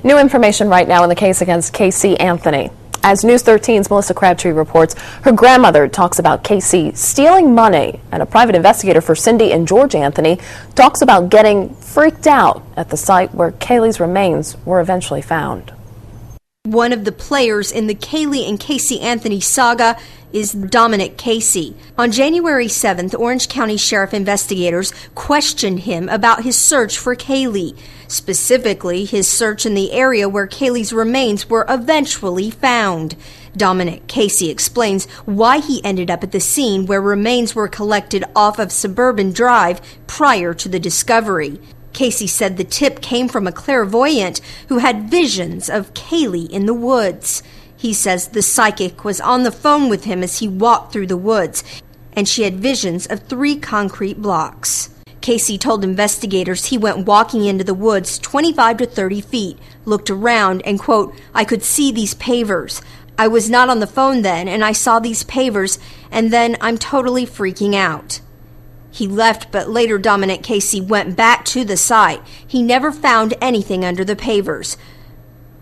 New information right now in the case against Casey Anthony. As News 13's Melissa Crabtree reports, her grandmother talks about Casey stealing money, and a private investigator for Cindy and George Anthony talks about getting freaked out at the site where Kaylee's remains were eventually found. One of the players in the Kaylee and Casey Anthony saga is Dominic Casey. On January 7th, Orange County Sheriff investigators questioned him about his search for Kaylee, specifically his search in the area where Kaylee's remains were eventually found. Dominic Casey explains why he ended up at the scene where remains were collected off of Suburban Drive prior to the discovery. Casey said the tip came from a clairvoyant who had visions of Kaylee in the woods. He says the psychic was on the phone with him as he walked through the woods, and she had visions of 3 concrete blocks. Casey told investigators he went walking into the woods 25 to 30 feet, looked around, and, quote, "I could see these pavers. I was not on the phone then, and I saw these pavers, and then I'm totally freaking out." He left, but later Dominic Casey went back to the site. He never found anything under the pavers.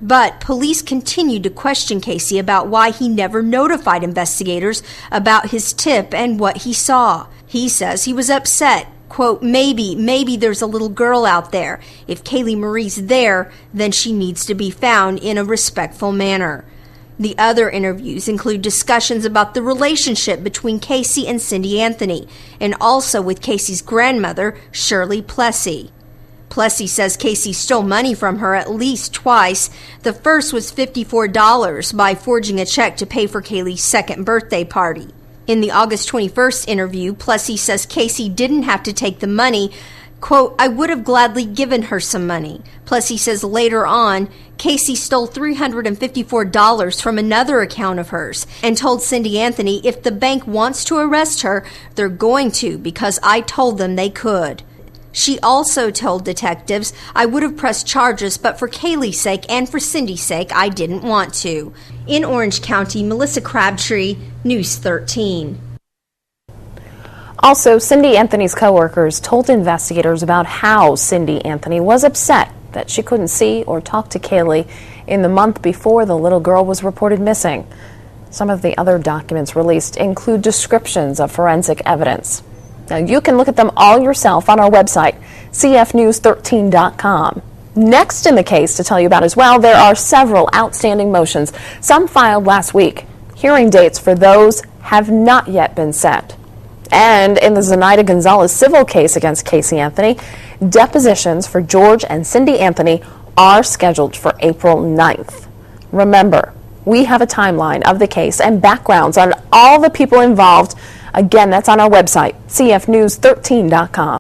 But police continued to question Casey about why he never notified investigators about his tip and what he saw. He says he was upset. Quote, maybe there's a little girl out there. If Kaylee Marie's there, then she needs to be found in a respectful manner. The other interviews include discussions about the relationship between Casey and Cindy Anthony, and also with Casey's grandmother, Shirley Plessy. Plessy says Casey stole money from her at least twice. The first was $54 by forging a check to pay for Kaylee's second birthday party. In the August 21st interview, Plessy says Casey didn't have to take the money. Quote, "I would have gladly given her some money." Plessy says later on, Casey stole $354 from another account of hers and told Cindy Anthony if the bank wants to arrest her, they're going to because I told them they could. She also told detectives, "I would have pressed charges, but for Kaylee's sake and for Cindy's sake, I didn't want to." In Orange County, Melissa Crabtree, News 13. Also, Cindy Anthony's coworkers told investigators about how Cindy Anthony was upset that she couldn't see or talk to Kaylee in the month before the little girl was reported missing. Some of the other documents released include descriptions of forensic evidence. Now, you can look at them all yourself on our website, cfnews13.com. Next in the case to tell you about as well, there are several outstanding motions, some filed last week. Hearing dates for those have not yet been set. And in the Zenaida Gonzalez civil case against Casey Anthony, depositions for George and Cindy Anthony are scheduled for April 9th. Remember, we have a timeline of the case and backgrounds on all the people involved. Again, that's on our website, cfnews13.com.